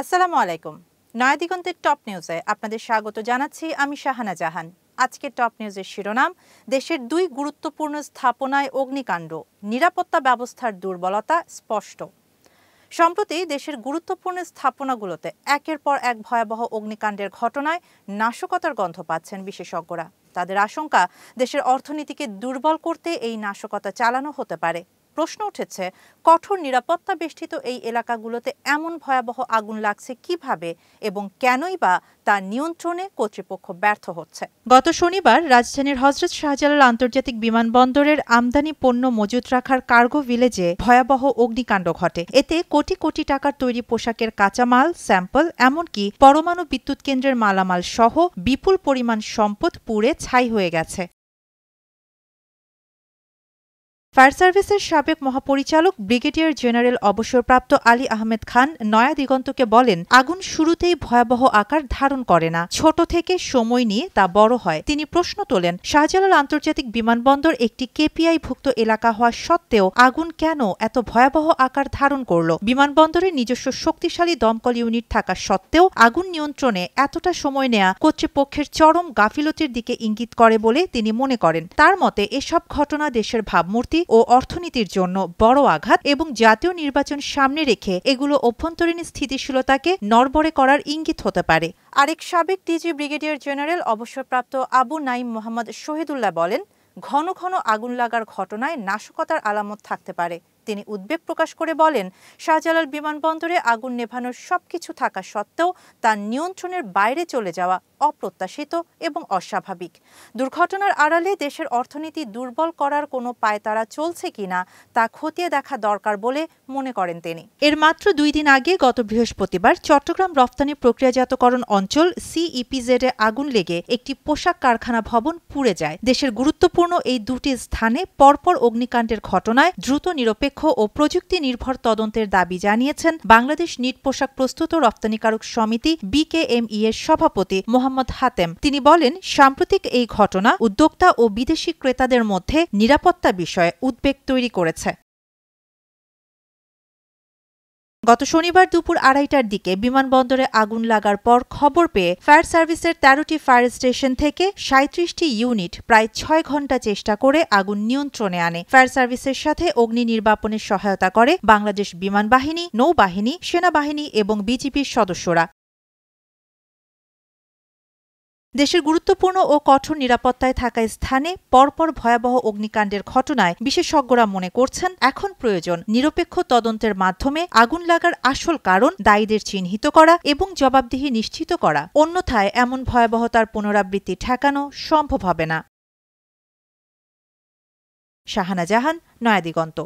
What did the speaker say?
আসসালামু আলাইকুম। নয়া দিগন্তের টপ নিউজে আপনাদের স্বাগত জানাচ্ছি আমি শাহানা জাহান। আজকের টপ নিউজের শিরোনাম, দেশের দুই গুরুত্বপূর্ণ স্থাপনায় অগ্নিকাণ্ড, নিরাপত্তা ব্যবস্থার দুর্বলতা স্পষ্ট। সম্প্রতি দেশের গুরুত্বপূর্ণ স্থাপনাগুলোতে একের পর এক ভয়াবহ অগ্নিকাণ্ডের ঘটনায় নাশকতার গন্ধ পাচ্ছেন বিশেষজ্ঞরা। তাদের আশঙ্কা, দেশের অর্থনীতিকে দুর্বল করতে এই নাশকতা চালানো হতে পারে। প্রশ্ন উঠেছে, কঠোর নিরাপত্তা বেষ্টিত এই এলাকাগুলোতে এমন ভয়াবহ আগুন লাগছে কিভাবে এবং কেনই বা তা নিয়ন্ত্রণে কর্তৃপক্ষ ব্যর্থ হচ্ছে। গত শনিবার রাজধানীর হযরত শাহজালাল আন্তর্জাতিক বিমানবন্দরের আমদানি পণ্য মজুত রাখার কার্গো ভিলেজে ভয়াবহ অগ্নিকাণ্ড ঘটে। এতে কোটি কোটি টাকার তৈরি পোশাকের কাঁচামাল, স্যাম্পল, এমনকি পরমাণু বিদ্যুৎ কেন্দ্রের মালামাল সহ বিপুল পরিমাণ সম্পদ পুড়ে ছাই হয়ে গেছে। ফায়ার সার্ভিসের সাবেক মহাপরিচালক ব্রিগেডিয়ার জেনারেল অবসরপ্রাপ্ত আলী আহমেদ খান নয়া দিগন্তকে বলেন, আগুন শুরুতেই ভয়াবহ আকার ধারণ করে না, ছোট থেকে সময় নিয়ে তা বড় হয়। তিনি প্রশ্ন তোলেন, শাহজালাল আন্তর্জাতিক বিমানবন্দর একটি কেপিআই-ভুক্ত এলাকা হওয়া সত্ত্বেও আগুন কেন এত ভয়াবহ আকার ধারণ করল? বিমানবন্দরের নিজস্ব শক্তিশালী দমকল ইউনিট থাকা সত্ত্বেও আগুন নিয়ন্ত্রণে এতটা সময় নেয়া কর্তৃপক্ষের চরম গাফিলতির দিকে ইঙ্গিত করে বলে তিনি মনে করেন। তার মতে, এসব ঘটনা দেশের ভাবমূর্তি ও অর্থনীতির জন্য বড় আঘাত এবং জাতীয় নির্বাচন সামনে রেখে এগুলো অভ্যন্তরীণ স্থিতিশীলতাকে নড়বড়ে করার ইঙ্গিত হতে পারে। আরেক সাবেক ডিজি ব্রিগেডিয়ার জেনারেল অবসরপ্রাপ্ত আবু নাইম মোহাম্মদ শহীদুল্লাহ বলেন, ঘন ঘন আগুন লাগার ঘটনায় নাশকতার আলামত থাকতে পারে। তিনি উদ্বেগ প্রকাশ করে বলেন, শাহজালাল বিমানবন্দরে আগুন নেভানোর সবকিছু থাকা সত্ত্বেও তা নিয়ন্ত্রণের বাইরে চলে যাওয়া অপ্রত্যাশিত এবং অস্বাভাবিক। দুর্ঘটনার আড়ালে দেশের অর্থনীতি দুর্বল করার কোনো পায়তারা চলছে কিনা তা খতিয়ে দেখা দরকার বলে মনে করেন তিনি। এর মাত্র 2 দিন আগে গত বৃহস্পতিবার চট্টগ্রাম রপ্তানি প্রক্রিয়াজাতকরণ অঞ্চল CEPZ এ আগুন লেগে একটি পোশাক কারখানা ভবন পুড়ে যায়। দেশের গুরুত্বপূর্ণ এই দুটি স্থানে পরপর অগ্নিকাণ্ডের ঘটনায় দ্রুত, নিরপেক্ষ ও প্রযুক্তি নির্ভর তদন্তের দাবি জানিয়েছেন বাংলাদেশ নিট পোশাক প্রস্তুত ও রপ্তানিকারক সমিতি BKME এর সভাপতি মোহাম্মদ হাতেম। তিনি বলেন, সাম্প্রতিক এই ঘটনা উদ্যোক্তা ও বিদেশি ক্রেতাদের মধ্যে নিরাপত্তা বিষয়ে উদ্বেগ তৈরি করেছে। গত শনিবার দুপুর 2:30টার দিকে বিমানবন্দরে আগুন লাগার পর খবর পেয়ে ফায়ার সার্ভিসের 13টি ফায়ার স্টেশন থেকে 37টি ইউনিট প্রায় 6 ঘণ্টা চেষ্টা করে আগুন নিয়ন্ত্রণে আনে। ফায়ার সার্ভিসের সাথে অগ্নি নির্বাপনে সহায়তা করে বাংলাদেশ বিমান বাহিনী, নৌবাহিনী, সেনাবাহিনী এবং বিজিবির সদস্যরা। দেশের গুরুত্বপূর্ণ ও কঠোর নিরাপত্তায় থাকা স্থানে পরপর ভয়াবহ অগ্নিকাণ্ডের ঘটনায় বিশেষজ্ঞরা মনে করছেন, এখন প্রয়োজন নিরপেক্ষ তদন্তের মাধ্যমে আগুন লাগার আসল কারণ, দায়ীদের চিহ্নিত করা এবং জবাবদিহি নিশ্চিত করা। অন্যথায় এমন ভয়াবহতার পুনরাবৃত্তি ঠেকানো সম্ভব হবে না। শাহানা জাহান, নয়া দিগন্ত।